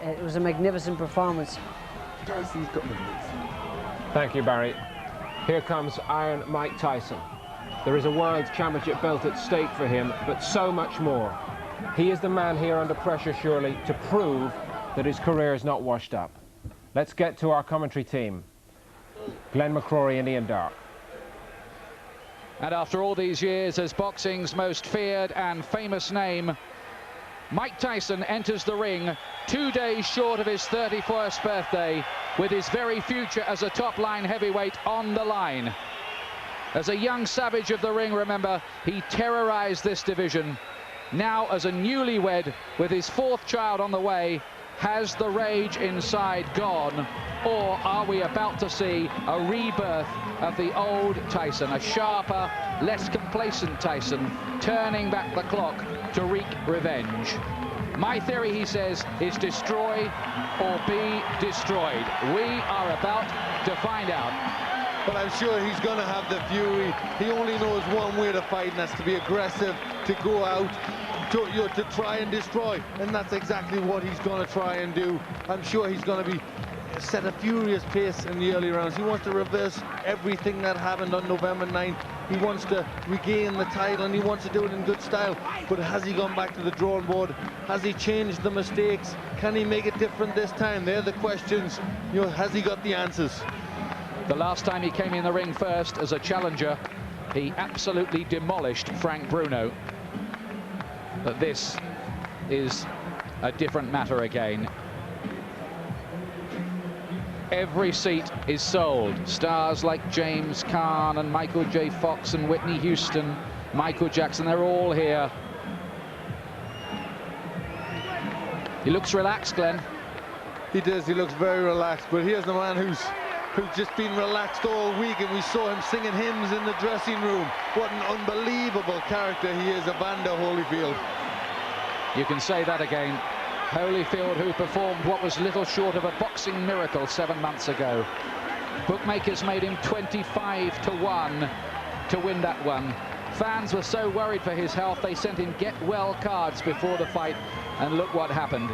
it was a magnificent performance. Thank you, Barry. Here comes Iron Mike Tyson. There is a World Championship belt at stake for him, but so much more. He is the man here under pressure, surely, to prove that his career is not washed up. Let's get to our commentary team. Glenn McCrory and Ian Darke. And after all these years as boxing's most feared and famous name, Mike Tyson enters the ring 2 days short of his 31st birthday, with his very future as a top-line heavyweight on the line. As a young savage of the ring, remember, he terrorized this division. Now, as a newlywed, with his 4th child on the way, has the rage inside gone? Or are we about to see a rebirth of the old Tyson, a sharper, less complacent Tyson, turning back the clock to wreak revenge? My theory, he says, is destroy or be destroyed. We are about to find out. But I'm sure he's going to have the fury. He only knows one way to fight, and that's to be aggressive, to go out, to try and destroy. And that's exactly what he's going to try and do. I'm sure he's going to be set a furious pace in the early rounds. He wants to reverse everything that happened on November 9th. He wants to regain the title, and he wants to do it in good style. But has he gone back to the drawing board? Has he changed the mistakes? Can he make it different this time? They're the questions. You know, has he got the answers? The last time he came in the ring first as a challenger, he absolutely demolished Frank Bruno. But this is a different matter again. Every seat is sold. Stars like James Caan and Michael J. Fox and Whitney Houston, Michael Jackson, they're all here. He looks relaxed, Glenn. He does, he looks very relaxed, but here's the man who's just been relaxed all week, and we saw him singing hymns in the dressing room. What an unbelievable character he is, Evander Holyfield. You can say that again. Holyfield, who performed what was little short of a boxing miracle 7 months ago. Bookmakers made him 25-1 to win that one. Fans were so worried for his health, they sent in get-well cards before the fight, and look what happened.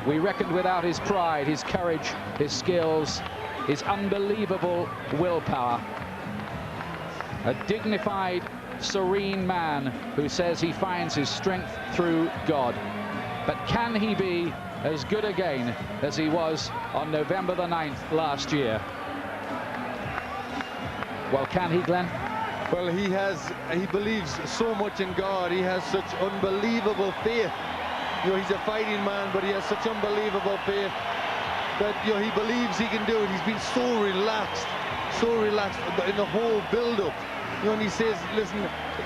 We reckoned without his pride, his courage, his skills, his unbelievable willpower. A dignified, serene man who says he finds his strength through God. But can he be as good again as he was on November the 9th last year? Well, can he, Glenn? Well, he believes so much in God. He has such unbelievable faith. You know, he's a fighting man, but he has such unbelievable faith that, you know, he believes he can do it. He's been so relaxed in the whole build-up. You know, and he says, listen,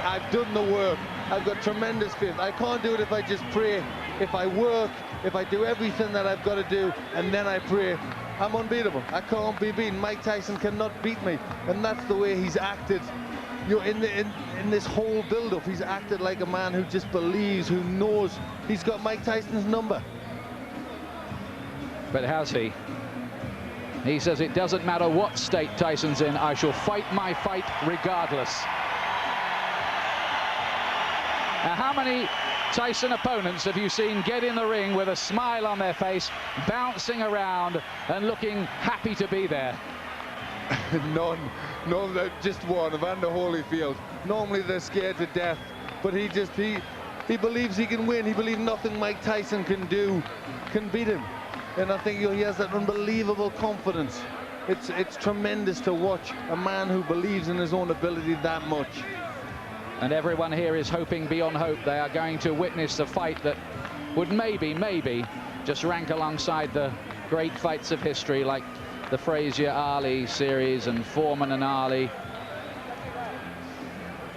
I've done the work. I've got tremendous faith. I can't do it if I just pray. If I work, if I do everything that I've got to do, and then I pray, I'm unbeatable. I can't be beaten. Mike Tyson cannot beat me. And that's the way he's acted. You know, in this whole build-up, he's acted like a man who just believes, who knows he's got Mike Tyson's number. But has he? He says it doesn't matter what state Tyson's in, I shall fight my fight regardless. Now, how many Tyson opponents have you seen get in the ring with a smile on their face, bouncing around and looking happy to be there? None, just one, Evander Holyfield. Normally they're scared to death, but he believes he can win. He believes nothing Mike Tyson can do can beat him. And I think, you know, he has that unbelievable confidence. It's tremendous to watch a man who believes in his own ability that much. And everyone here is hoping beyond hope. They are going to witness a fight that would maybe just rank alongside the great fights of history, like the Frazier-Ali series and Foreman and Ali.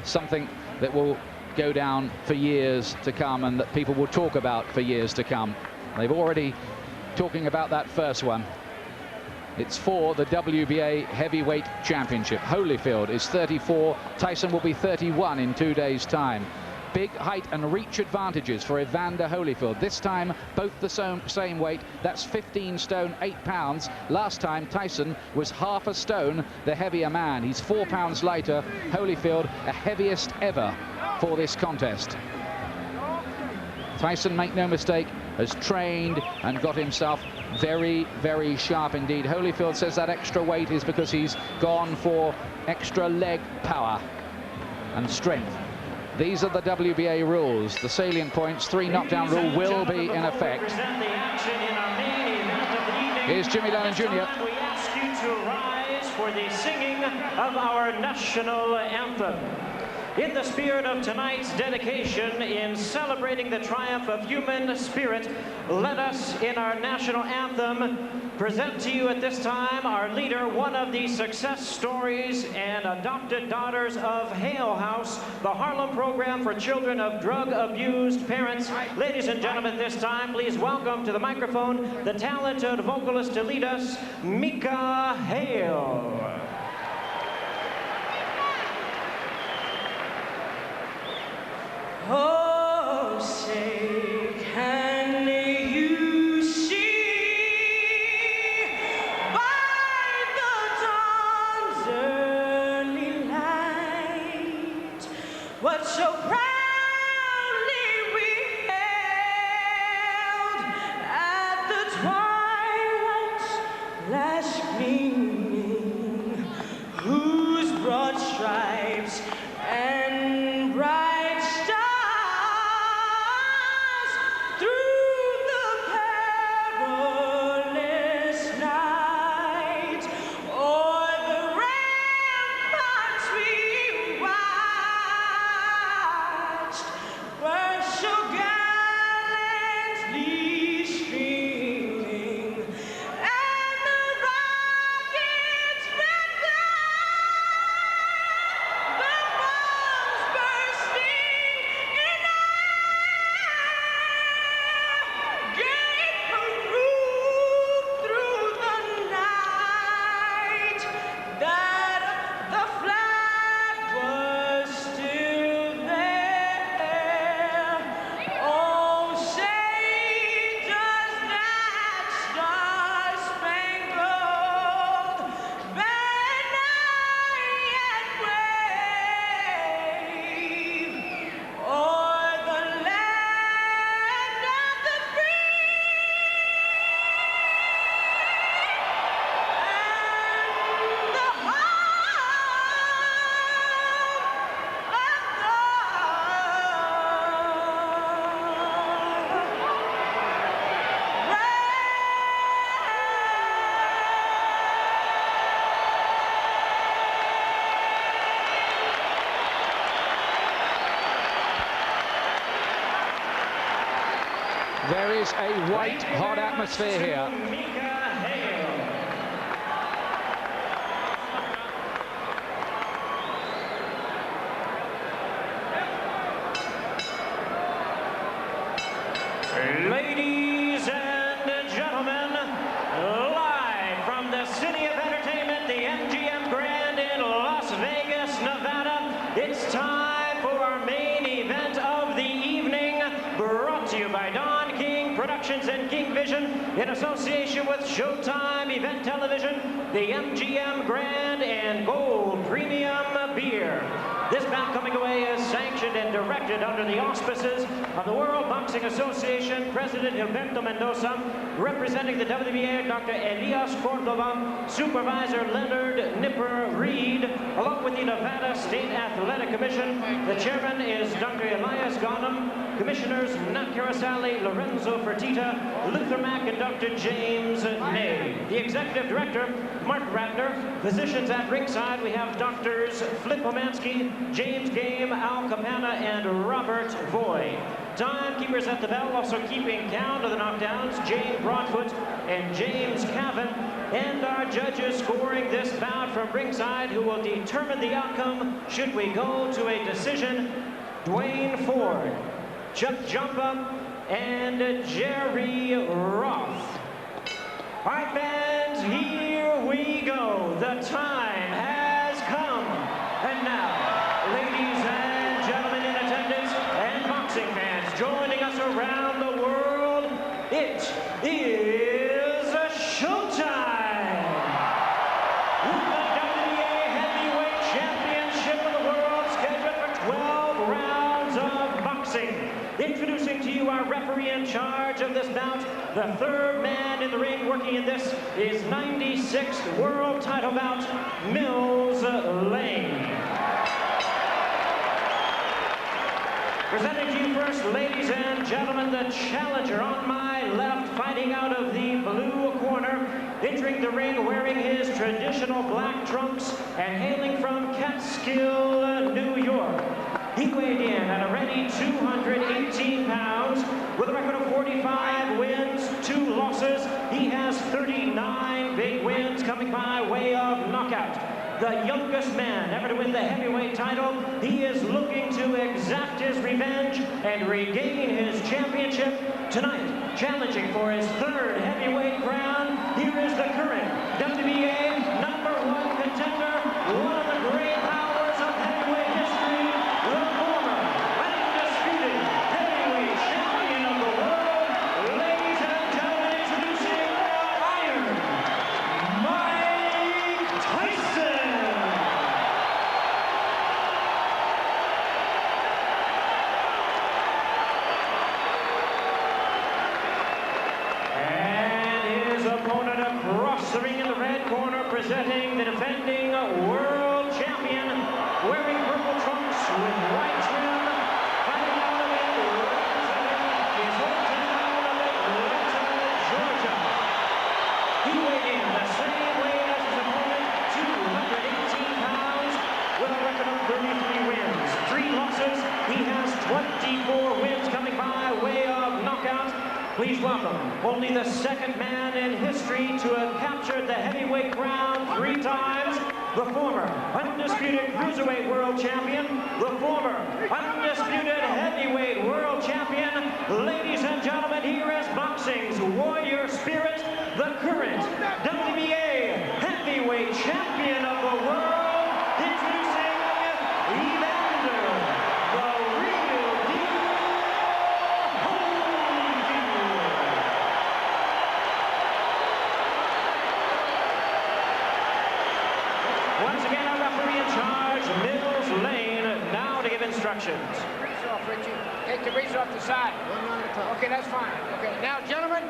Something that will go down for years to come, and that people will talk about for years to come. They've already talking about that first one. It's for the WBA Heavyweight Championship. Holyfield is 34. Tyson will be 31 in 2 days' time. Big height and reach advantages for Evander Holyfield. This time, both the same weight. That's 15 stone, 8 pounds. Last time, Tyson was half a stone the heavier man. He's 4 pounds lighter. Holyfield, a heaviest ever for this contest. Tyson, make no mistake, has trained and got himself very, very sharp indeed. Holyfield says that extra weight is because he's gone for extra leg power and strength. These are the WBA rules. The salient points, 3 knockdown rule will be in effect. Here's Jimmy Lennon Jr. We ask you to rise for the singing of our national anthem. In the spirit of tonight's dedication, in celebrating the triumph of human spirit, let us, in our national anthem, present to you at this time our leader, one of the success stories and adopted daughters of Hale House, the Harlem program for children of drug-abused parents. Ladies and gentlemen, this time, please welcome to the microphone the talented vocalist to lead us, Майка Hale. Oh, say, can you see by the dawn's early light what so proudly we hailed at the twilight's last gleaming, whose broad stripes and bright stars There is a white hot atmosphere here. Ladies and gentlemen, live from the City of Entertainment, the MGM Grand in Las Vegas, Nevada, it's time for our main event of the evening, brought to you by Don King Productions and King Vision in association with Showtime Event Television, the MGM Grand and Gold Premium Beer. This bout coming away is sanctioned and directed under the auspices of the World Boxing Association, President Gilberto Mendoza, representing the WBA, Dr. Elias Cordova, Supervisor Leonard Nipper Reed, along with the Nevada State Athletic Commission. The chairman is Dr. Elias Ghanem, Commissioners Nat Carasali, Lorenzo Fertitta, Luther Mack, and Dr. James Ney. The Executive Director, Mark Ratner. Physicians at ringside, we have Doctors Flip Pomansky, James Game, Al Campana, and Robert Voy. Timekeepers at the bell, also keeping count of the knockdowns, Jane Broadfoot and James Cavan. And our judges scoring this bout from ringside, who will determine the outcome should we go to a decision, Dwayne Ford, Chuck Jumpa, and Jerry Roth. All right, fans, here we go. The time has come. And now, ladies and gentlemen in attendance and boxing fans joining us around the world, it is showtime! The WBA Heavyweight Championship of the world, scheduled for 12 rounds of boxing. Introducing to you our referee in charge of this The third man in the ring working in this is 96th world title bout, Mills Lane. Presenting to you first, ladies and gentlemen, the challenger on my left, fighting out of the blue corner, entering the ring wearing his traditional black trunks and hailing from Catskill, New York. He weighed in at a ready 218 pounds with a record of 45 wins, 2 losses. He has 39 big wins coming by way of knockout. The youngest man ever to win the heavyweight title. He is looking to exact his revenge and regain his championship tonight. Challenging for his third heavyweight crown, here is the current WBA #1 contender, one of the great powers of heavyweight history, the former undisputed heavyweight champion of the world. Ladies and gentlemen, introducing Iron Mike Tyson. Across the ring in the red corner, presenting the defending world champion, wearing purple trunks with white trim, fighting out of it, representing his hometown of Atlanta, Georgia. He weighed in the same weight as his opponent, 218 pounds, with a record of 33 wins, 3 losses. He has 24 wins coming by way of knockout. Please welcome only the second man in history to have captured the heavyweight crown 3 times, the former undisputed cruiserweight world champion, the former undisputed heavyweight world champion. Ladies and gentlemen, here is boxing's warrior spirit, the current WBA heavyweight champion of the world, introducing Evander, the real deal, Holyfield. Once again, our referee in charge, Mills Lane, now to give instructions. Grease off, Richie. Take the grease off the side. Okay, that's fine. Okay, now, gentlemen,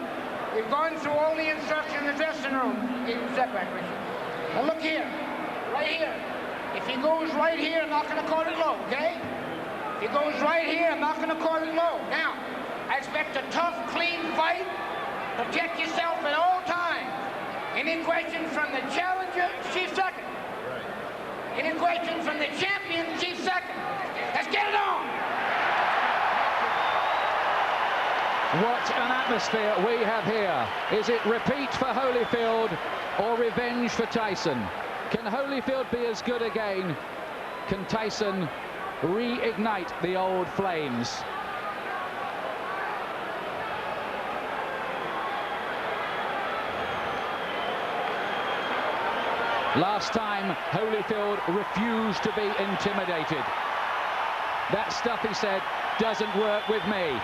we've gone through all the instructions in the dressing room. Step back, Richie. Now, look here. Right here. If he goes right here, I'm not going to call it low, okay? If he goes right here, I'm not going to call it low. Now, I expect a tough, clean fight. Protect yourself at all times. Any questions from the challenger, Chief Second? Any questions from the champion, Chief Second? Let's get it on! What an atmosphere we have here. Is it repeat for Holyfield or revenge for Tyson? Can Holyfield be as good again? Can Tyson reignite the old flames? Last time, Holyfield refused to be intimidated. That stuff, he said, doesn't work with me.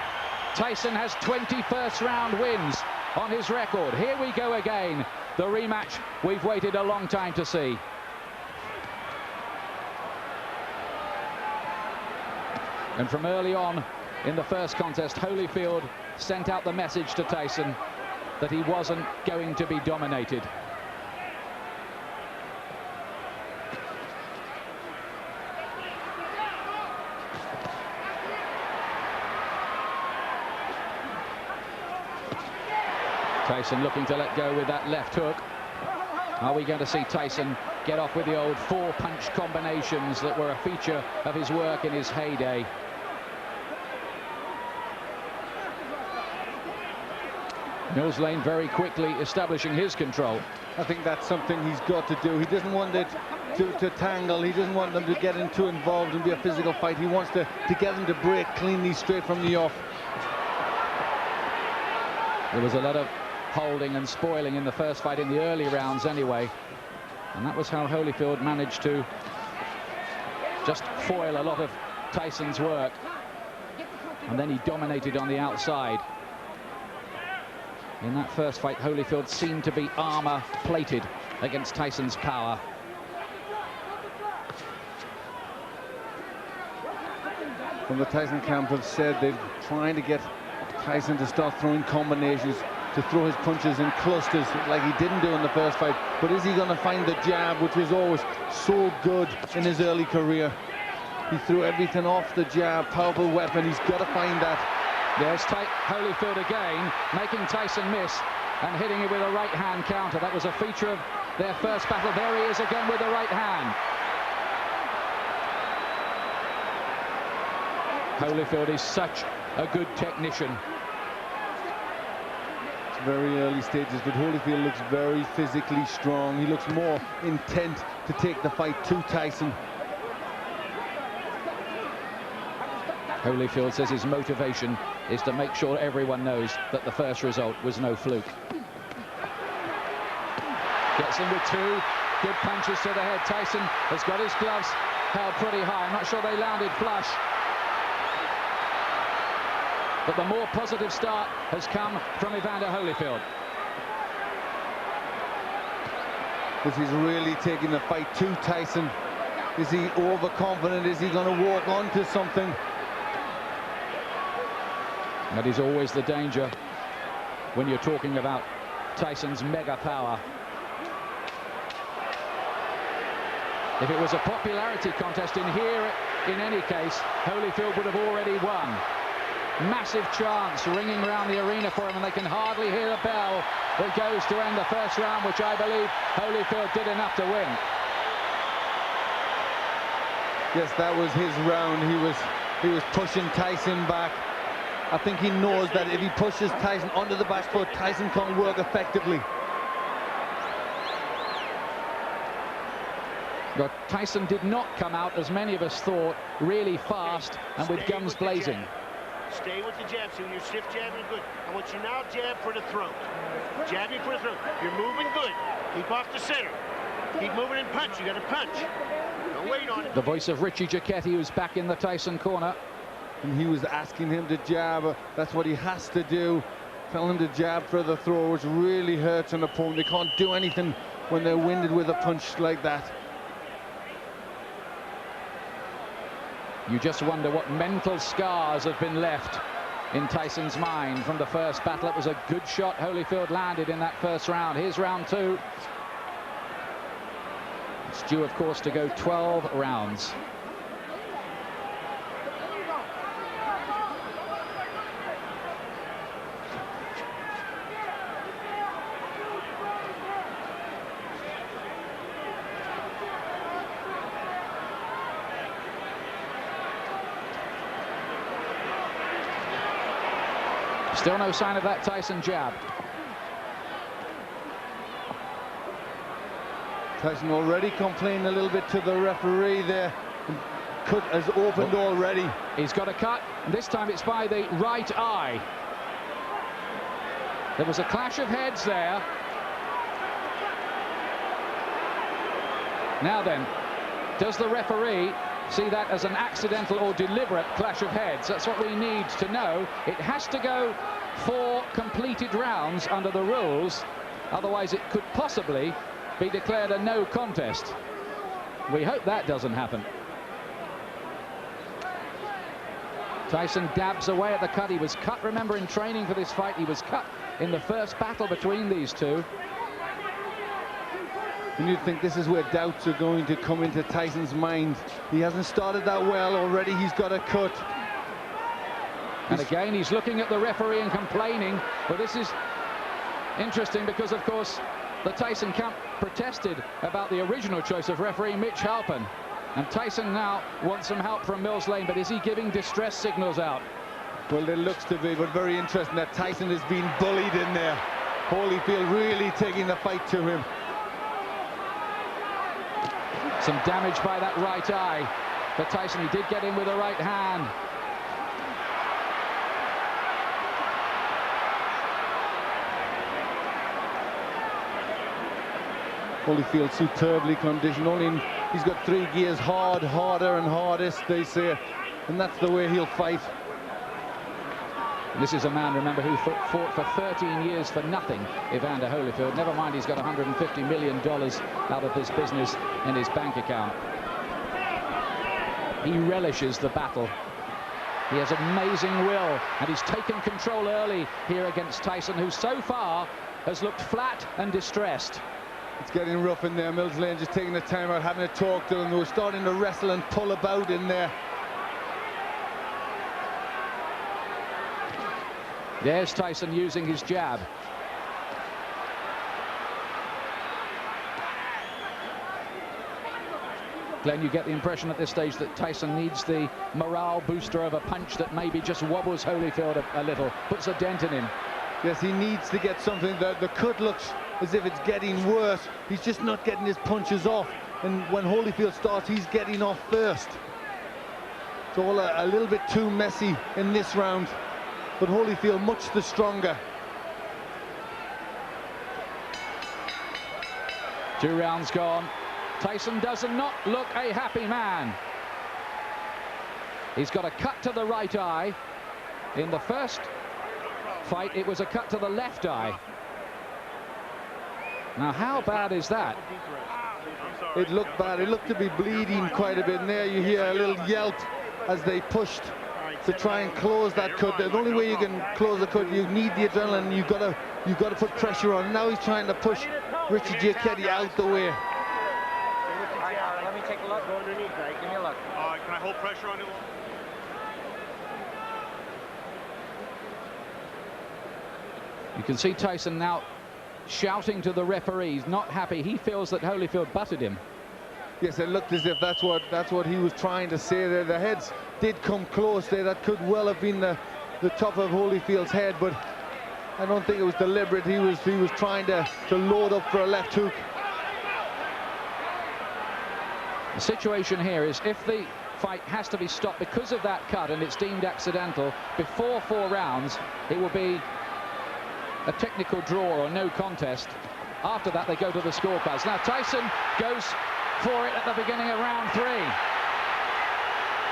Tyson has 20 first-round wins on his record. Here we go again. The rematch we've waited a long time to see. And from early on in the first contest, Holyfield sent out the message to Tyson that he wasn't going to be dominated. Tyson looking to let go with that left hook. Are we going to see Tyson get off with the old 4-punch combinations that were a feature of his work in his heyday? Mills Lane very quickly establishing his control. I think that's something he's got to do. He doesn't want it to tangle. He doesn't want them to get too involved and be a physical fight. He wants to get them to break cleanly straight from the off. There was a lot of holding and spoiling in the first fight in the early rounds anyway, and that was how Holyfield managed to just foil a lot of Tyson's work, and then he dominated on the outside. In that first fight, Holyfield seemed to be armor plated against Tyson's power. From the Tyson camp have said they're trying to get Tyson to start throwing combinations to throw his punches in clusters like he didn't do in the first fight. But is he going to find the jab, which was always so good in his early career? He threw everything off the jab, powerful weapon. He's got to find that. There's Holyfield again, making Tyson miss and hitting him with a right-hand counter. That was a feature of their first battle. There he is again with the right hand. Holyfield is such a good technician. It's very early stages, but Holyfield looks very physically strong. He looks more intent to take the fight to Tyson. Holyfield says his motivation is to make sure everyone knows that the first result was no fluke. Gets in with two good punches to the head. Tyson has got his gloves held pretty high. I'm not sure they landed flush. But the more positive start has come from Evander Holyfield. But he's really taking the fight to Tyson. Is he overconfident? Is he going to walk onto something? That is always the danger when you're talking about Tyson's mega power. If it was a popularity contest in here, in any case, Holyfield would have already won. Massive chants ringing around the arena for him, and they can hardly hear the bell that goes to end the first round, which I believe Holyfield did enough to win. Yes, that was his round. He was pushing Tyson back. I think he knows that if he pushes Tyson onto the back foot, Tyson can't work effectively. But Tyson did not come out, as many of us thought, really fast and with guns blazing. Stay with the jab. See, when you're stiff jabbing, good. I want you now jab for the throat. Jabbing for the throat. You're moving good. Keep off the center. Keep moving and punch. You got to punch. Don't wait on it. The voice of Richie Giacchetti, who's back in the Tyson corner. And he was asking him to jab. That's what he has to do. Tell him to jab for the throw, which really hurts an opponent. They can't do anything when they're winded with a punch like that. You just wonder what mental scars have been left in Tyson's mind from the first battle. It was a good shot Holyfield landed in that first round. Here's round two. It's due, of course, to go 12 rounds. Still no sign of that Tyson jab. Tyson already complaining a little bit to the referee there. Cut has opened already. He's got a cut, and this time it's by the right eye. There was a clash of heads there. Now then, does the referee see that as an accidental or deliberate clash of heads? That's what we need to know. It has to go 4 completed rounds under the rules, otherwise it could possibly be declared a no contest. We hope that doesn't happen. Tyson dabs away at the cut. He was cut, remember, in training for this fight. He was cut in the first battle between these two. And you'd think this is where doubts are going to come into Tyson's mind. He hasn't started that well. Already he's got a cut. And again, he's looking at the referee and complaining. But this is interesting because, of course, the Tyson camp protested about the original choice of referee Mitch Halpin. And Tyson now wants some help from Mills Lane, but is he giving distress signals out? Well, there looks to be, but very interesting that Tyson has been bullied in there. Holyfield really taking the fight to him. Some damage by that right eye. But Tyson, he did get in with a right hand. Holyfield superbly conditioned. Only he's got 3 gears: hard, harder, and hardest, they say. And that's the way he'll fight. This is a man, remember, who fought for 13 years for nothing, Evander Holyfield. Never mind, he's got $150 million out of this business in his bank account. He relishes the battle. He has amazing will, and he's taken control early here against Tyson, who so far has looked flat and distressed. It's getting rough in there. Mills Lane just taking the time out, having a talk to him. They were starting to wrestle and pull about in there. There's Tyson using his jab. Glenn, you get the impression at this stage that Tyson needs the morale booster of a punch that maybe just wobbles Holyfield a little, puts a dent in him. Yes, he needs to get something. The cut looks as if it's getting worse. He's just not getting his punches off. And when Holyfield starts, he's getting off first. It's all a little bit too messy in this round. But Holyfield much the stronger. 2 rounds gone. Tyson does not look a happy man. He's got a cut to the right eye. In the first fight, it was a cut to the left eye. Now, how bad is that? It looked bad. It looked to be bleeding quite a bit. And there you hear a little yelp as they pushed to try and close that cut. The only way you can close the cut, you need the adrenaline. You've got to put pressure on. Now he's trying to push Richie Giacchetti out the way. Let me take a look. Go underneath, right? Give me a look. Can I hold pressure on it? You can see Tyson now shouting to the referees, not happy. He feels that Holyfield butted him. Yes, it looked as if that's what he was trying to say there. The heads did come close there. That could well have been the top of Holyfield's head, but I don't think it was deliberate. He was trying to load up for a left hook. The situation here is if the fight has to be stopped because of that cut and it's deemed accidental before 4 rounds, it will be a technical draw or no contest. After that, they go to the scorecards. Now, Tyson goes for it at the beginning of round 3.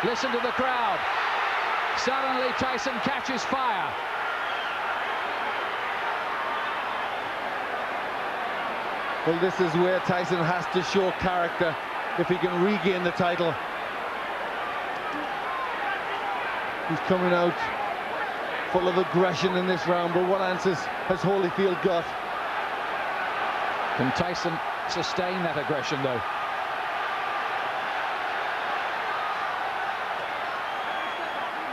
Listen to the crowd. Suddenly, Tyson catches fire. Well, this is where Tyson has to show character if he can regain the title. He's coming out full of aggression in this round, but what answers has Holyfield got? Can Tyson sustain that aggression, though?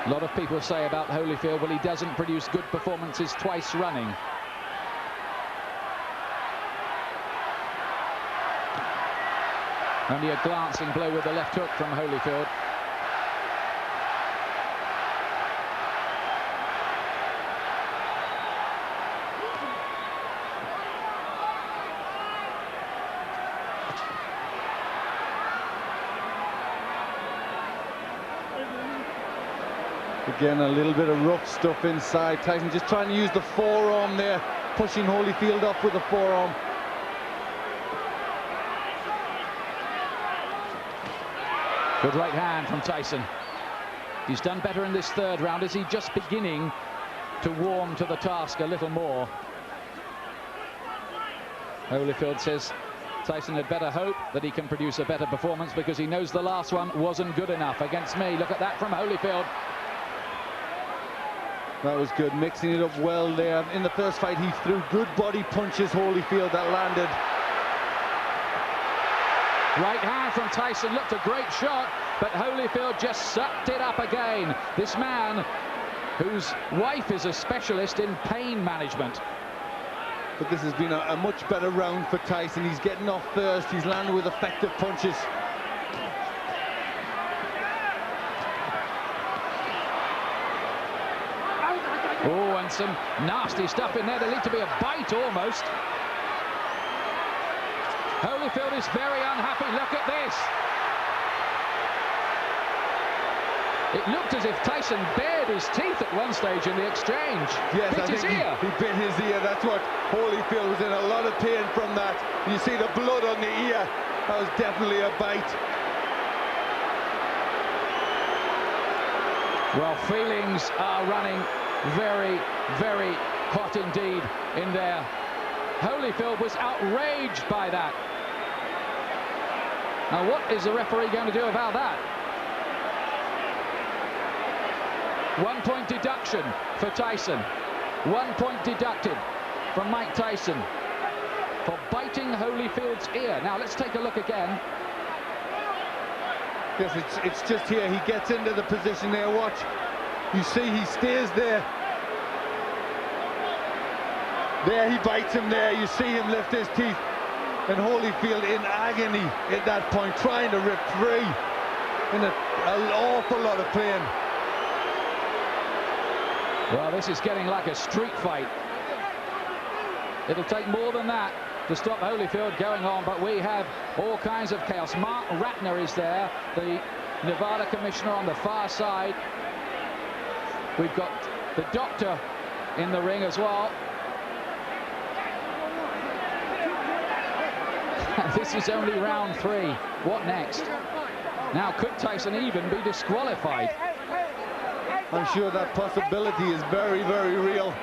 A lot of people say about Holyfield, well, he doesn't produce good performances twice running. Only a glancing blow with the left hook from Holyfield. Again, a little bit of rough stuff inside. Tyson just trying to use the forearm there, pushing Holyfield up with the forearm. Good right hand from Tyson. He's done better in this 3rd round. Is he just beginning to warm to the task a little more? Holyfield says Tyson had better hope that he can produce a better performance because he knows the last one wasn't good enough against me. Look at that from Holyfield. That was good, mixing it up well there. In the first fight, he threw good body punches, Holyfield, that landed. Right hand from Tyson, looked a great shot, but Holyfield just sucked it up again. This man, whose wife is a specialist in pain management. But this has been a much better round for Tyson. He's getting off first, he's landed with effective punches. Oh, and some nasty stuff in there. There needs to be a bite almost. Holyfield is very unhappy. Look at this. It looked as if Tyson bared his teeth at one stage in the exchange. Yes, bit I think his ear. He bit his ear. That's what Holyfield was in a lot of pain from that. You see the blood on the ear. That was definitely a bite. Well, feelings are running very, very hot indeed in there. Holyfield was outraged by that. Now, what is the referee going to do about that? 1 point deduction for Tyson. 1 point deducted from Mike Tyson for biting Holyfield's ear. Now let's take a look again. Yes, it's just here. He gets into the position there. Watch. You see he stays there. There he bites him there. You see him lift his teeth. And Holyfield in agony at that point, trying to rip free. In an awful lot of pain. Well, this is getting like a street fight. It'll take more than that to stop Holyfield going on, but we have all kinds of chaos. Mark Ratner is there, the Nevada commissioner on the far side. We've got the doctor in the ring as well. This is only round 3. What next? Now, could Tyson even be disqualified? I'm sure that possibility is very, very real.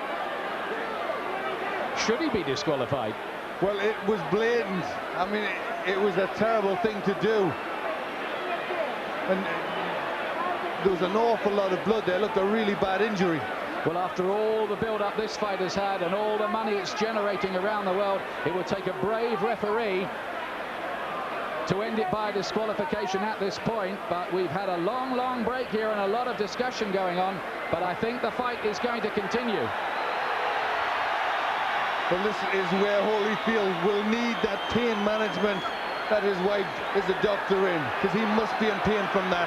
Should he be disqualified? Well, it was blatant. I mean, it was a terrible thing to do. And there was an awful lot of blood there. It looked a really bad injury. Well, after all the build-up this fight has had and all the money it's generating around the world, it would take a brave referee to end it by disqualification at this point. But we've had a long, long break here and a lot of discussion going on. But I think the fight is going to continue. Well, this is where Holyfield will need that pain management that his wife is a doctor in, because he must be in pain from that.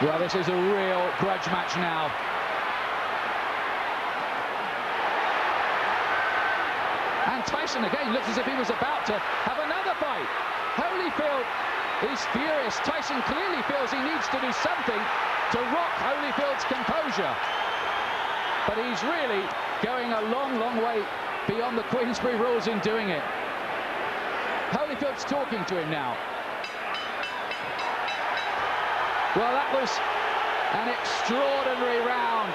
Well, this is a real grudge match now. And Tyson again looks as if he was about to have another fight. Holyfield is furious. Tyson clearly feels he needs to do something to rock Holyfield's composure. But he's really going a long, long way beyond the Queensberry rules in doing it. Holyfield's talking to him now. Well, that was an extraordinary round.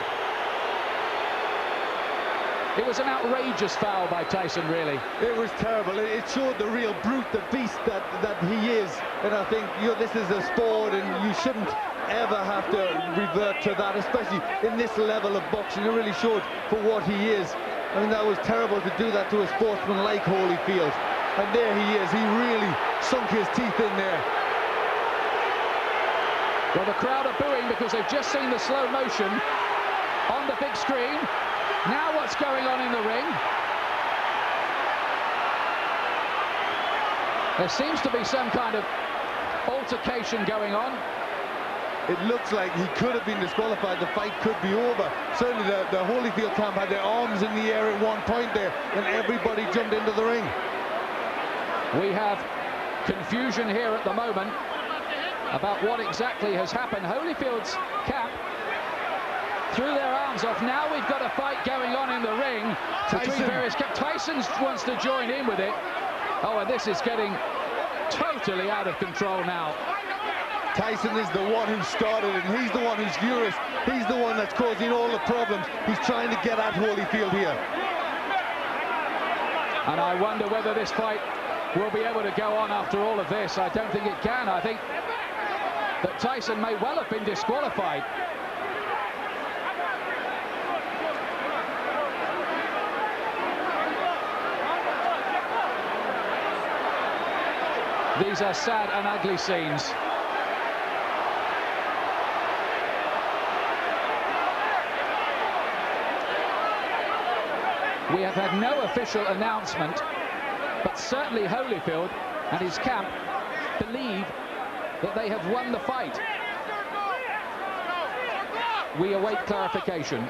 It was an outrageous foul by Tyson, really. It was terrible. It showed the real brute, the beast that he is. And I think, you know, this is a sport and you shouldn't ever have to revert to that, especially in this level of boxing. It really showed for what he is. I mean, that was terrible to do that to a sportsman like Holyfield. And there he is. He really sunk his teeth in there. Well, the crowd are booing because they've just seen the slow motion on the big screen. Now what's going on in the ring? There seems to be some kind of altercation going on. It looks like he could have been disqualified. The fight could be over. Certainly the Holyfield camp had their arms in the air at one point there, and everybody jumped into the ring. We have confusion here at the moment about what exactly has happened. Holyfield's camp threw their arms off. Now we've got a fight going on in the ring between various camps. Tyson wants to join in with it. Oh, and this is getting totally out of control now. Tyson is the one who started it, and he's the one who's furious. He's the one that's causing all the problems. He's trying to get at Holyfield here. And I wonder whether this fight will be able to go on after all of this. I don't think it can. I think that Tyson may well have been disqualified. These are sad and ugly scenes. We have had no official announcement, but certainly Holyfield and his camp believe that they have won the fight. We await clarification.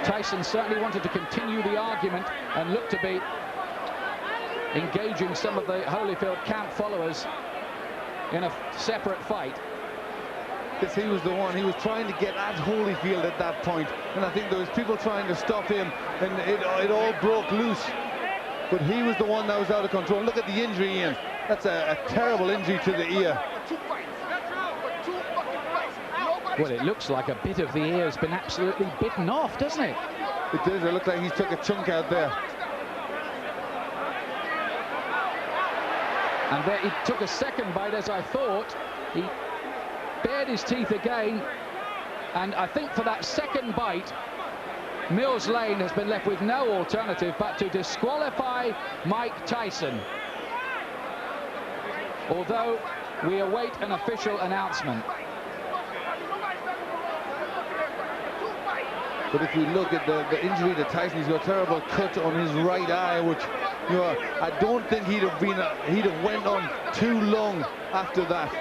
Tyson certainly wanted to continue the argument and looked to be engaging some of the Holyfield camp followers in a separate fight. Yes, he was the one. He was trying to get at Holyfield at that point, and I think there was people trying to stop him, and it all broke loose. But he was the one that was out of control. Look at the injury, Ian. That's a terrible injury to the ear. Well, it looks like a bit of the ear has been absolutely bitten off, doesn't it? It does. It looks like he's took a chunk out there. And then he took a second bite, as I thought. He bared his teeth again. And I think for that second bite, Mills Lane has been left with no alternative but to disqualify Mike Tyson. Although we await an official announcement. But if you look at the injury to Tyson, he's got a terrible cut on his right eye, which, you know, I don't think he'd have went on too long after that.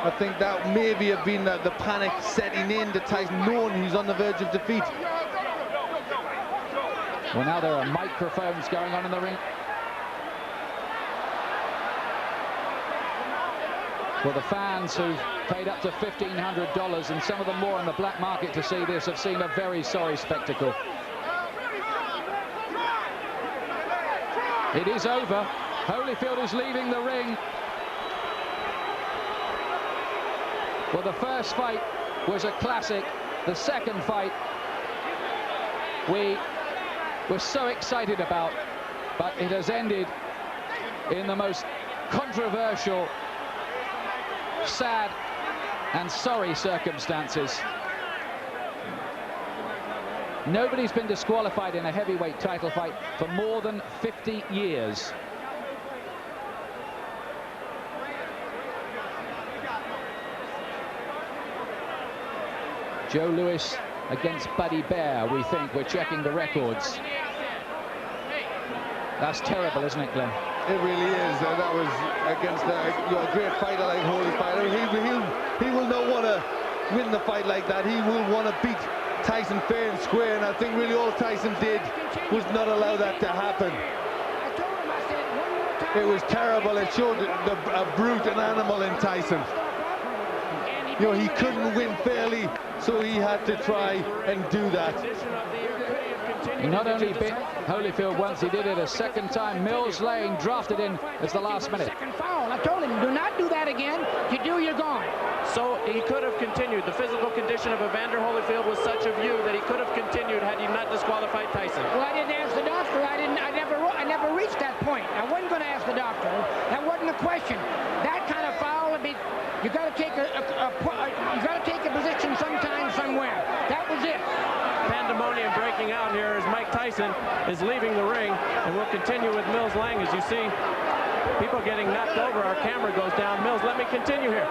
I think that maybe have been the panic setting in to Tyson, knowing he's on the verge of defeat. Well, now there are microphones going on in the ring. Well, the fans who've paid up to $1,500 and some of them more on the black market to see this have seen a very sorry spectacle. It is over. Holyfield is leaving the ring. Well, the first fight was a classic. The second fight we were so excited about, but it has ended in the most controversial, sad and sorry circumstances. Nobody's been disqualified in a heavyweight title fight for more than 50 years. Joe Louis against Buddy Bear, we think. We're checking the records. That's terrible, isn't it, Glenn? It really is. That was against a great fighter like Holyfield. He will not want to win the fight like that. He will want to beat Tyson fair and square, and I think really all Tyson did was not allow that to happen. It was terrible. It showed a brute, an animal in Tyson. You know, he couldn't win fairly, so he had to try and do that. He not only bit Holyfield once, he did it a second time. Mills Lane drafted in as the last minute. Second foul. I told him, do not do that again. You do, you're gone. So he could have continued. The physical condition of Evander Holyfield was such a view that he could have continued had he not disqualified Tyson. Well, I didn't ask the doctor. I never reached that point. I wasn't going to ask the doctor. That wasn't a question. That kind of foul would be. You got to take a position sometime, somewhere. That was it. Pandemonium breaking out here as Mike Tyson is leaving the ring, and we'll continue with Mills Lane. As you see, people getting knocked over. Our camera goes down. Mills, let me continue here.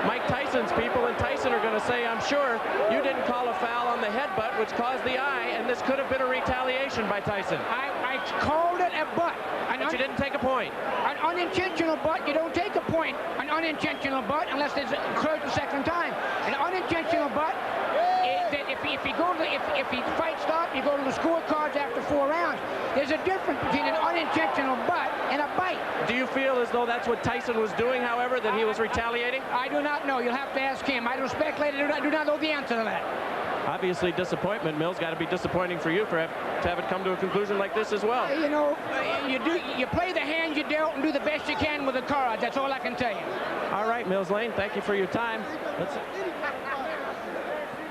Mike Tyson's people and Tyson are going to say, I'm sure you didn't call a foul on the headbutt, which caused the eye, and this could have been a retaliation by Tyson. I called it a butt. But you didn't take a point. An unintentional butt, you don't take a point. An unintentional butt, unless it's occurred the second time. An unintentional butt, if he fight stop, you go to the scorecards after 4 rounds. There's a difference between an unintentional butt and a bite. Do you feel as though that's what Tyson was doing, however, that he was retaliating? I do not know. You'll have to ask him. I don't speculate. I do not know the answer to that. Obviously, disappointment, Mills. Got to be disappointing for you to have it come to a conclusion like this as well. You know, you play the hand you dealt and do the best you can with the cards. That's all I can tell you. All right, Mills Lane, thank you for your time.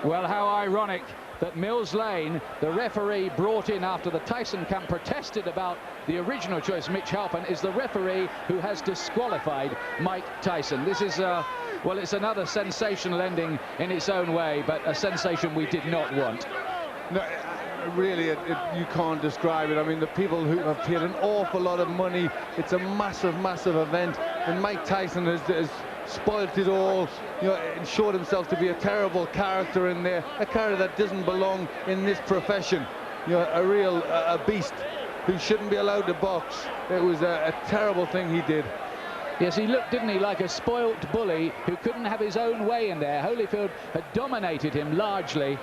Well, how ironic that Mills Lane, the referee brought in after the Tyson camp protested about the original choice, Mitch Halpin, is the referee who has disqualified Mike Tyson. This is, well, it's another sensational ending in its own way, but a sensation we did not want. No, really, you can't describe it. I mean, the people who have paid an awful lot of money, it's a massive, massive event, and Mike Tyson has spoilt it all, you know, and showed himself to be a terrible character in there, a character that doesn't belong in this profession, you know, a real beast who shouldn't be allowed to box. It was a terrible thing he did. Yes, he looked, didn't he, like a spoilt bully who couldn't have his own way in there. Holyfield had dominated him largely,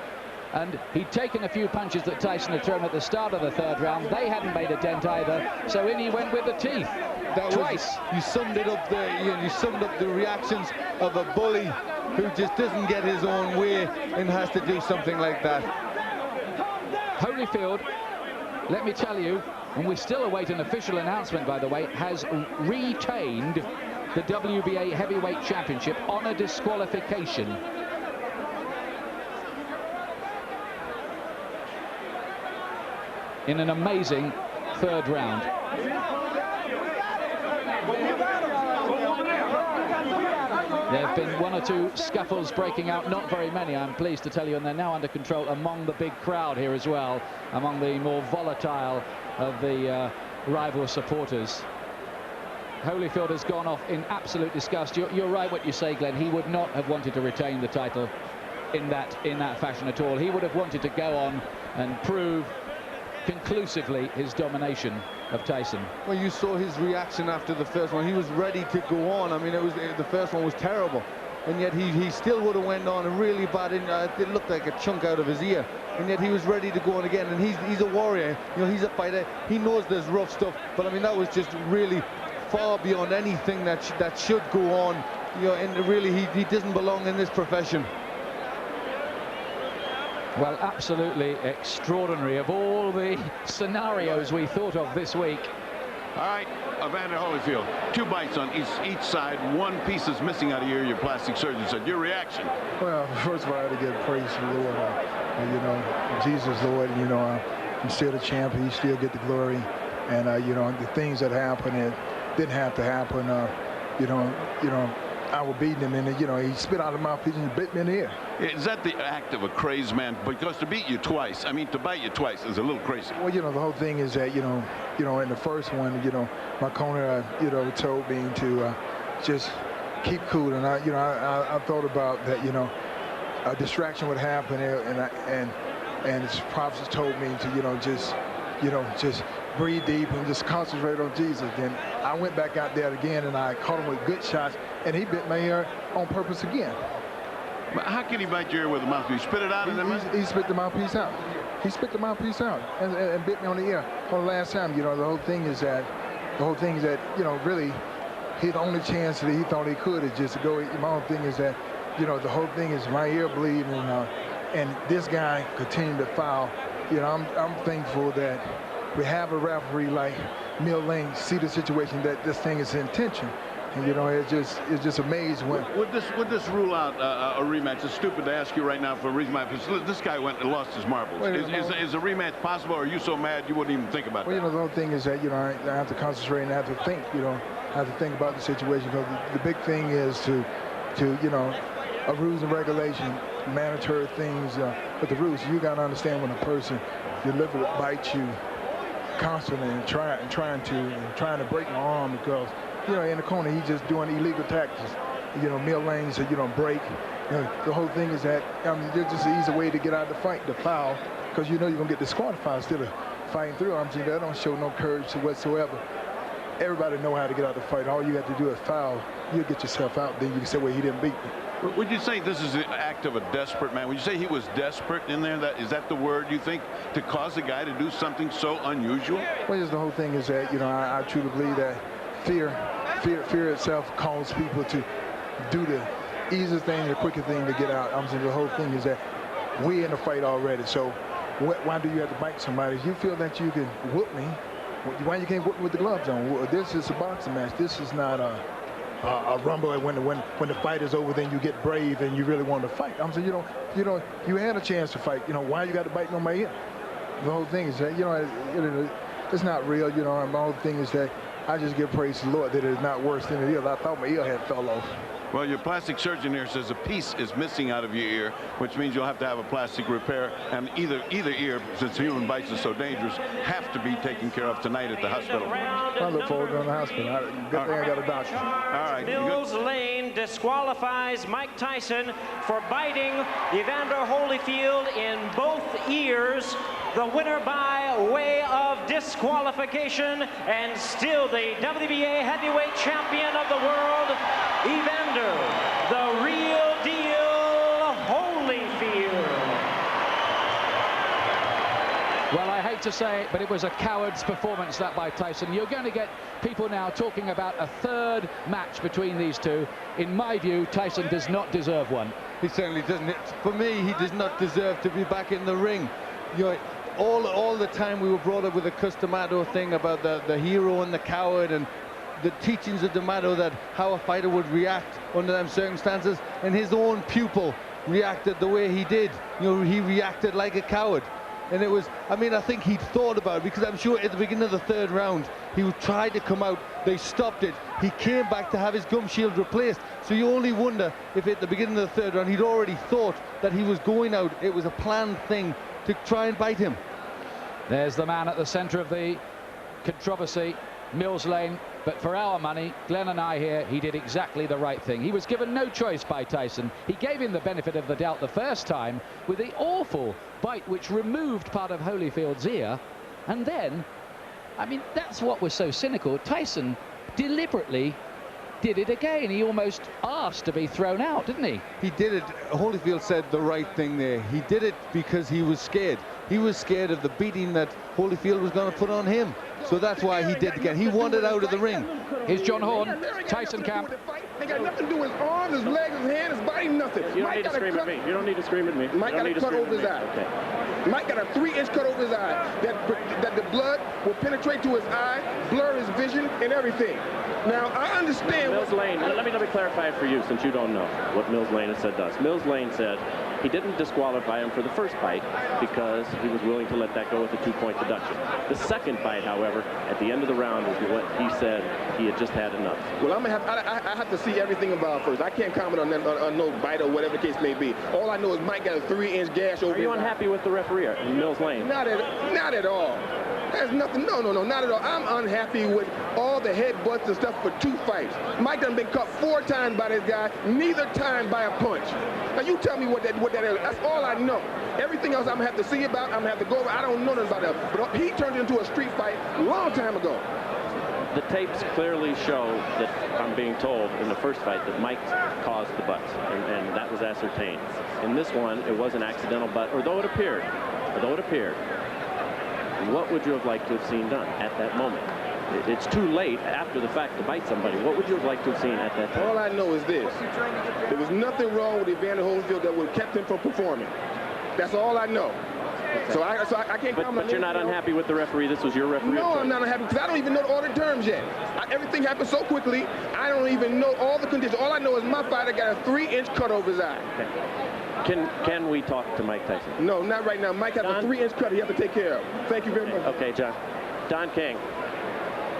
and he'd taken a few punches that Tyson had thrown at the start of the third round. They hadn't made a dent either, so in he went with the teeth. That twice. You summed it up there. You summed up the reactions of a bully who just doesn't get his own way and has to do something like that. Holyfield, let me tell you, and we still await an official announcement, by the way, has retained the WBA Heavyweight Championship on a disqualification. in an amazing third round. There have been one or two scuffles breaking out, not very many, I'm pleased to tell you, and they're now under control among the big crowd here as well, among the more volatile of the rival supporters. Holyfield has gone off in absolute disgust. You're right what you say, Glenn. He would not have wanted to retain the title in that fashion at all. He would have wanted to go on and prove conclusively his domination of Tyson. Well, you saw his reaction after the first one. He was ready to go on. I mean, the first one was terrible, and yet he still would have went on and really bad. It looked like a chunk out of his ear, and yet he was ready to go on again. And he's a warrior. You know, he's a fighter. He knows there's rough stuff, but I mean, that was just really far beyond anything that should go on. You know, and really, he doesn't belong in this profession. Well, absolutely extraordinary of all the scenarios we thought of this week. All right, Evander Holyfield, 2 bites on each side. 1 piece is missing out of your plastic surgeon said. Your reaction? Well, first of all, I had to give praise to the Lord. You know, Jesus, Lord, you know, I'm still the champion. He still get the glory. And, you know, the things that happened, it didn't have to happen. You know, I was beating him, and you know, he spit out of my mouthpiece and bit me in the ear. Is that the act of a crazed man? Because to beat you twice, I mean, to bite you twice is a little crazy. Well, you know, the whole thing is that, you know, in the first one, you know, my corner, you know, told me to just keep cool, and I thought about that, you know, a distraction would happen, and his prophets told me to, just breathe deep and just concentrate on Jesus. Then I went back out there again, and I caught him with good shots, and he bit my ear on purpose again. But how can he bite your ear with a mouthpiece? Spit it out? He spit the mouthpiece out. He spit the mouthpiece out and bit me on the ear. On the last time, you know, the whole thing is that, you know, really, his only chance that he thought he could is just to go. My whole thing is that, you know, the whole thing is my ear bleeding, and this guy continued to foul. You know, I'm thankful that we have a referee like Mill Lane see the situation that this thing is intention, and you know, it's just amazed when. Would this rule out a rematch? It's stupid to ask you right now for a rematch. This guy went and lost his marbles. Is a rematch possible, or are you so mad you wouldn't even think about it? Well, you know, the whole thing is that, you know, I have to concentrate and I have to think. You know, I have to think about the situation, because the big thing is to you know, a rules and regulation, mandatory things. But the rules, you got to understand when a person deliberately bites you constantly and trying to break my arm, because, you know, in the corner he's just doing illegal tactics. You know, Mill Lane said, you don't break. You know, the whole thing is that there's just an easy way to get out of the fight, the foul, because you know you're gonna get disqualified instead of fighting through. I'm saying that don't show no courage whatsoever. Everybody know how to get out of the fight. All you have to do is foul. You'll get yourself out. Then you can say, well, he didn't beat me. Would you say this is an act of a desperate man? Would you say he was desperate in there? Is that the word you think, to cause a guy to do something so unusual? Well, just the whole thing is that, you know, I truly believe that fear itself causes people to do the easiest thing, the quickest thing to get out. I'm saying the whole thing is that we're in the fight already. So why do you have to bite somebody? If you feel that you can whoop me, why you can't whoop with the gloves on? This is a boxing match. This is not a rumble. When the fight is over, then you get brave and you really want to fight. I'm saying, you had a chance to fight. You know, why you got to bite on my ear? The whole thing is that, you know, it's not real. You know, and my whole thing is that I just give praise to the Lord that it's not worse than it is. I thought my ear had fell off. Well, your plastic surgeon here says a piece is missing out of your ear, which means you'll have to have a plastic repair, and either ear, since human bites are so dangerous, have to be taken care of tonight at the hospital. I look forward to going to the hospital. Good thing I got a doctor. All right. Mills Lane disqualifies Mike Tyson for biting Evander Holyfield in both ears. The winner by way of disqualification, and still the WBA heavyweight champion of the world, Evander, the real deal, Holyfield. Well, I hate to say it, but it was a coward's performance, that by Tyson. You're going to get people now talking about a third match between these two. In my view, Tyson does not deserve one. He certainly doesn't. For me, he does not deserve to be back in the ring. You know, all the time we were brought up with the Customado thing about the hero and the coward, and the teachings of D'Amato that how a fighter would react under them circumstances, and his own pupil reacted the way he did. You know, he reacted like a coward. And it was, I mean, I think he'd thought about it, because I'm sure at the beginning of the third round, he tried to come out, they stopped it. He came back to have his gum shield replaced. So you only wonder if at the beginning of the third round, he'd already thought that he was going out. It was a planned thing to try and bite him. There's the man at the centre of the controversy, Mills Lane. But for our money, Glenn and I here, he did exactly the right thing. He was given no choice by Tyson. He gave him the benefit of the doubt the first time with the awful bite which removed part of Holyfield's ear. And then, I mean, that's what was so cynical. Tyson deliberately did it again. He almost asked to be thrown out, didn't he? He did it. Holyfield said the right thing there. He did it because he was scared. He was scared of the beating that Holyfield was going to put on him. So that's why he did it again. He wanted out of the ring. Here's John Horn, Tyson camp. Ain't got nothing to do with his arms, his legs, his hand, his body, nothing. You don't need to scream at me. You don't need to scream at me. Mike got a cut over his eye. Okay. Mike got a 3-inch cut over his eye. That the blood will penetrate to his eye, blur his vision, and everything. Now, I understand. Mills Lane, let me clarify it for you, since you don't know what Mills Lane has said to us. Mills Lane said he didn't disqualify him for the first bite because he was willing to let that go with a 2-point deduction. The second bite, however, at the end of the round is what he said he had just had enough. Well, I have to see everything involved first. I can't comment on no bite or whatever the case may be. All I know is Mike got a 3-inch gash over his eye. Are you unhappy with the referee, Mills Lane? Not at all. There's nothing, no, not at all. I'm unhappy with all the headbutts and stuff for 2 fights. Mike done been cut 4 times by this guy, neither time by a punch. Now you tell me what that is. That's all I know. Everything else I'm gonna have to see about, I'm gonna have to go over. I don't know nothing about that. But he turned it into a street fight a long time ago. The tapes clearly show that, I'm being told, in the first fight that Mike caused the butts, and that was ascertained. In this one, it was an accidental butt, although it appeared. What would you have liked to have seen done at that moment? It's too late after the fact to bite somebody. What would you have liked to have seen at that time? All I know is this. There was nothing wrong with Evander Holyfield that would have kept him from performing. That's all I know. Okay. So I can't comment. But you're not unhappy with the referee? This was your referee? No, I'm not unhappy because I don't even know the order terms yet. Everything happened so quickly, I don't even know all the conditions. All I know is my fighter got a 3-inch cut over his eye. Okay. Can we talk to Mike Tyson? No, not right now. Mike has a 3-inch cut he has to take care of. Thank you very much. Okay, John. Don King.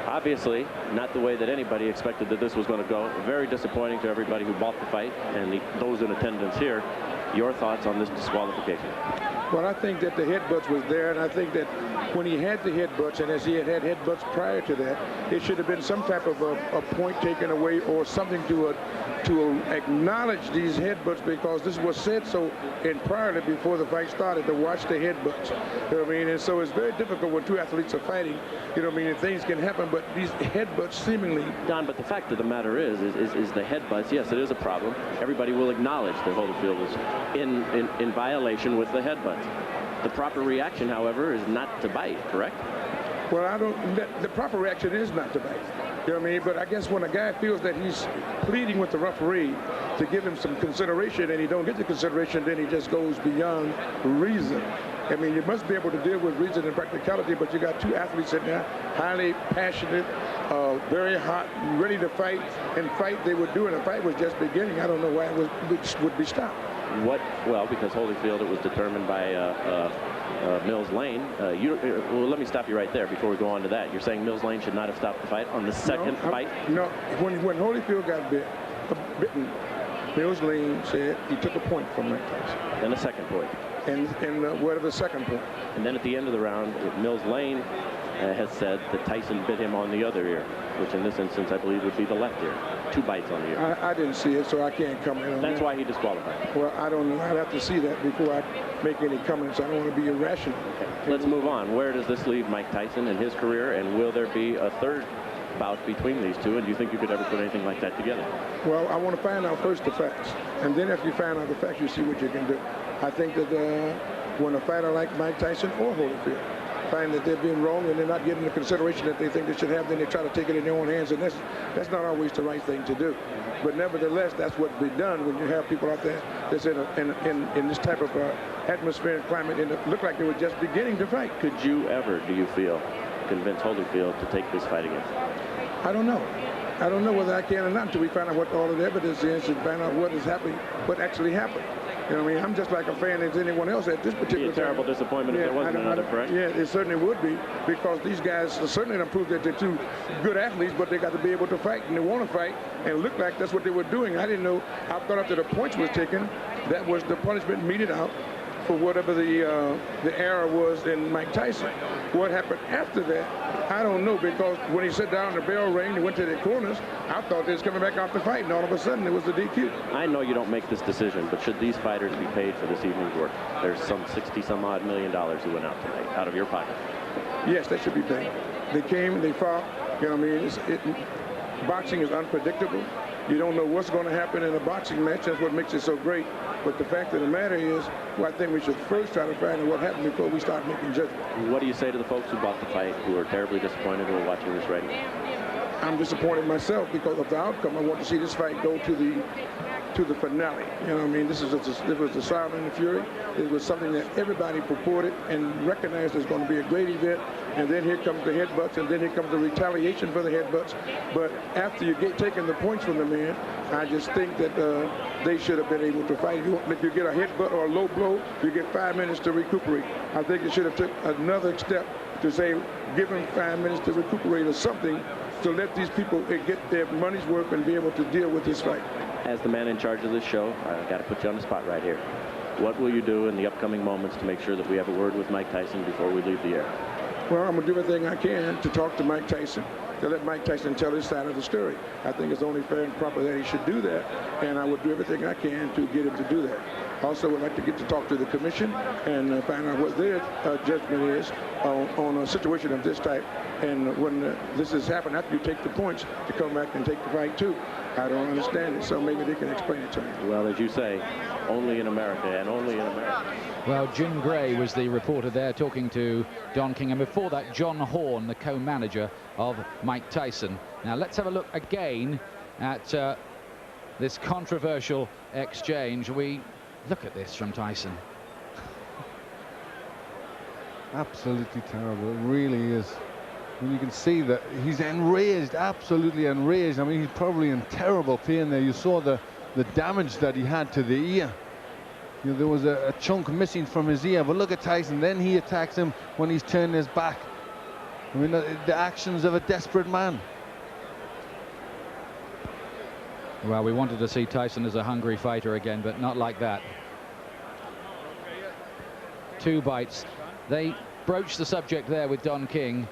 Obviously, not the way that anybody expected that this was going to go. Very disappointing to everybody who bought the fight and those in attendance here. Your thoughts on this disqualification? Well, I think that the headbutts was there, and I think that when he had the headbutts, and as he had headbutts prior to that, it should have been some type of a point taken away or something to acknowledge these headbutts, because this was said so prior before the fight started, to watch the headbutts. You know what I mean? And so it's very difficult when 2 athletes are fighting. You know what I mean? And things can happen, but these headbutts seemingly. Don, but the fact of the matter is the headbutts. Yes, it is a problem. Everybody will acknowledge that Holyfield was in violation with the headbutts. The proper reaction, however, is not to bite, correct? Well, the proper reaction is not to bite. You know what I mean? But I guess when a guy feels that he's pleading with the referee to give him some consideration and he don't get the consideration, then he just goes beyond reason. I mean, you must be able to deal with reason and practicality, but you got 2 athletes in there, highly passionate, very hot, ready to fight, and fight they were doing. The fight was just beginning. I don't know why it would be stopped. Well, because Holyfield, it was determined by Mills Lane. Well, let me stop you right there before we go on to that. You're saying Mills Lane should not have stopped the fight on the second fight? No, when Holyfield got bitten, Mills Lane said he took a point from Mike Tyson. Then a second point. And what are the second point? And then at the end of the round, Mills Lane has said that Tyson bit him on the other ear, which in this instance I believe would be the left ear. 2 bites on the ear. I didn't see it, so I can't comment on that. That's why he disqualified. Well, I don't know. I'd have to see that before I make any comments. I don't want to be irrational. Okay. Let's move on. Where does this leave Mike Tyson in his career, and will there be a third bout between these two, and do you think you could ever put anything like that together? Well, I want to find out first the facts, and then if you find out the facts, you see what you can do. I think that when a fighter like Mike Tyson or Holyfield find that they're being wrong and they're not getting the consideration that they think they should have, then they try to take it in their own hands, and that's not always the right thing to do. But nevertheless, that's what's been done when you have people out there that's in this type of atmosphere and climate, and it looked like they were just beginning to fight. Could you ever, do you feel, convince Holyfield to take this fight against him? I don't know. I don't know whether I can or not until we find out what all of the evidence is and find out what is happening, what actually happened. You know what I mean? I'm just like a fan as anyone else at this particular It'd be a terrible time. disappointment if there wasn't another, correct? Yeah, it certainly would be, because these guys certainly don't prove that they're two good athletes, but they got to be able to fight, and they want to fight, and it looked like that's what they were doing. I didn't know. I thought after the points was taken, that was the punishment meted out for whatever the error was in Mike Tyson. What happened after that, I don't know, because when he sat down, the bell rang, he went to the corners, I thought they was coming back out to fight, and all of a sudden it was the DQ. I know you don't make this decision, but should these fighters be paid for this evening's work? There's some $60-some-odd million who went out tonight, out of your pocket. Yes, they should be paid. They came, they fought. You know what I mean? Boxing is unpredictable. You don't know what's going to happen in a boxing match. That's what makes it so great. But the fact of the matter is, well, I think we should first try to find out what happened before we start making judgment. What do you say to the folks who bought the fight, who are terribly disappointed who are watching this right now? I'm disappointed myself because of the outcome. I want to see this fight go to the finale. You know what I mean? This was the Sound and the Fury. It was something that everybody purported and recognized as going to be a great event. And then here comes the headbutts, and then here comes the retaliation for the headbutts. But after you get taking the points from the man, I just think that they should have been able to fight. If you get a headbutt or a low blow, you get 5 minutes to recuperate. I think they should have took another step to say, give them 5 minutes to recuperate or something to let these people get their money's worth and be able to deal with this fight. As the man in charge of this show, I've got to put you on the spot right here. What will you do in the upcoming moments to make sure that we have a word with Mike Tyson before we leave the air? Well, I'm going to do everything I can to talk to Mike Tyson, to let Mike Tyson tell his side of the story. I think it's only fair and proper that he should do that, and I would do everything I can to get him to do that. Also, would like to get to talk to the commission and find out what their judgment is on a situation of this type. And when this has happened, after you take the points, to come back and take the fight too. I don't understand it, so maybe they can explain it to me. Well, as you say, only in America and only in America. Well, Jim Gray was the reporter there talking to Don King, and before that, John Horn, the co-manager of Mike Tyson. Now, let's have a look again at this controversial exchange. We look at this from Tyson. Absolutely terrible. It really is. I mean, you can see that he's enraged, absolutely enraged. I mean, he's probably in terrible pain there. You saw the damage that he had to the ear. You know, there was a chunk missing from his ear. But look at Tyson. Then he attacks him when he's turning his back. I mean, the actions of a desperate man. Well, we wanted to see Tyson as a hungry fighter again, but not like that. 2 bites. They broached the subject there with Don King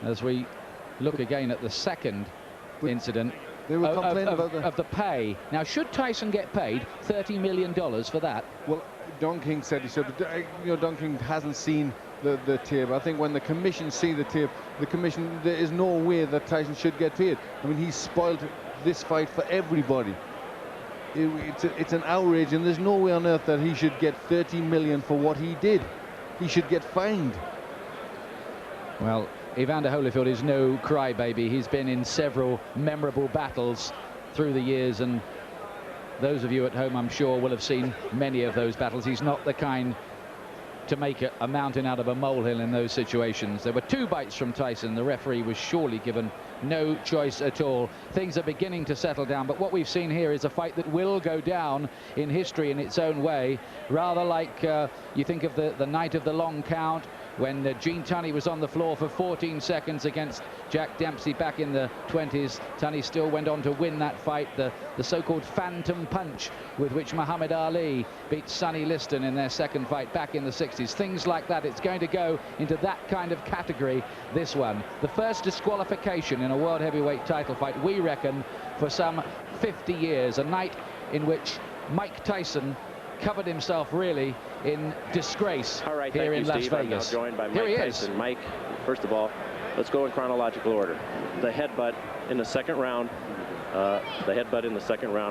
as we look again at the second incident they were complaining of the pay. Now, should Tyson get paid $30 million for that? Well, Don King said he should, but you know, Don King hasn't seen the tape. I think when the commission see the tape, the commission, there is no way that Tyson should get paid. I mean, he's spoiled this fight for everybody. It's an outrage, and there's no way on earth that he should get $30 million for what he did. He should get fined. Well, Evander Holyfield is no crybaby. He's been in several memorable battles through the years, and those of you at home, I'm sure, will have seen many of those battles. He's not the kind to make a mountain out of a molehill in those situations. There were 2 bites from Tyson. The referee was surely given no choice at all. Things are beginning to settle down, but what we've seen here is a fight that will go down in history in its own way, rather like you think of the night of the long count, when Gene Tunney was on the floor for 14 seconds against Jack Dempsey back in the 20s. Tunney still went on to win that fight, the so-called phantom punch with which Muhammad Ali beat Sonny Liston in their second fight back in the 60s. Things like that. It's going to go into that kind of category, this one. The first disqualification in a world heavyweight title fight, we reckon, for some 50 years. A night in which Mike Tyson covered himself really in disgrace here in Las Vegas. I'm now joined by Mike Tyson. Mike, first of all, let's go in chronological order. The headbutt in the second round,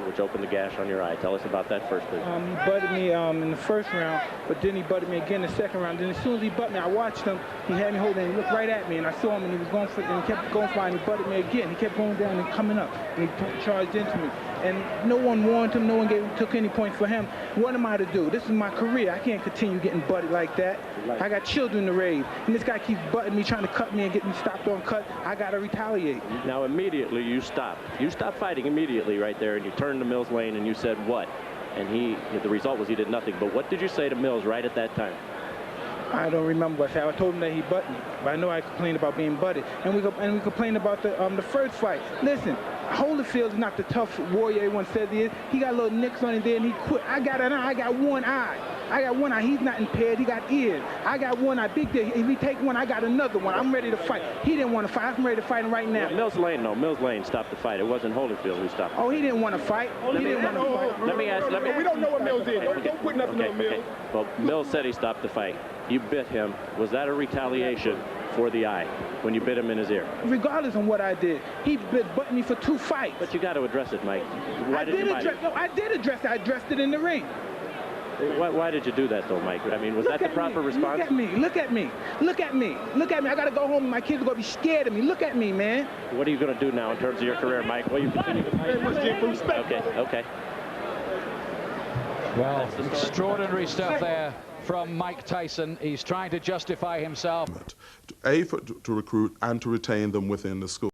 which opened the gash on your eye. Tell us about that first, please. He butted me in the first round, but then he butted me again in the second round. Then as soon as he butted me, I watched him. He had me holding, and he looked right at me, and I saw him, and he was going for it, and he kept going for it, and he butted me again. He kept going down and coming up, and he charged into me. And no one warned him, no one took any points for him. What am I to do? This is my career. I can't continue getting butted like that. I got children to raise, and this guy keeps butting me, trying to cut me and get me stopped on cut. I got to retaliate. Now, immediately you stopped. You stopped fighting immediately right there, and you turned to Mills Lane, and you said what? and the result was he did nothing. But what did you say to Mills right at that time? I don't remember what I said. I told him that he butted me, but I know I complained about being butted. And we complained about the first fight. Listen, Holyfield is not the tough warrior everyone says he is. He got little nicks on him there and he quit. I got an eye. I got one eye. I got one eye. He's not impaired. He got ears. I got one eye. Big day. If he take one, I got another one. I'm ready to fight. He didn't want to fight. I'm ready to fight him right now. Well, Mills Lane, no. Mills Lane stopped the fight. It wasn't Holyfield who stopped. Oh, he didn't want to fight. He didn't want to fight. Let me ask. We don't know what Mills did. Don't put nothing on Mills. Okay. Well, Mills said he stopped the fight. You bit him. Was that a retaliation for the eye when you bit him in his ear? Regardless of what I did, he butted me for 2 fights. But you got to address it, Mike. I did address it. I addressed it in the ring. Why did you do that, though, Mike? I mean, was that the proper response? Look at me. Look at me. Look at me. Look at me. I got to go home and my kids are going to be scared of me. Look at me, man. What are you going to do now in terms of your career, Mike? Will you continue to fight? Okay. Well, extraordinary stuff there from Mike Tyson. He's trying to justify himself. To recruit and to retain them within the school.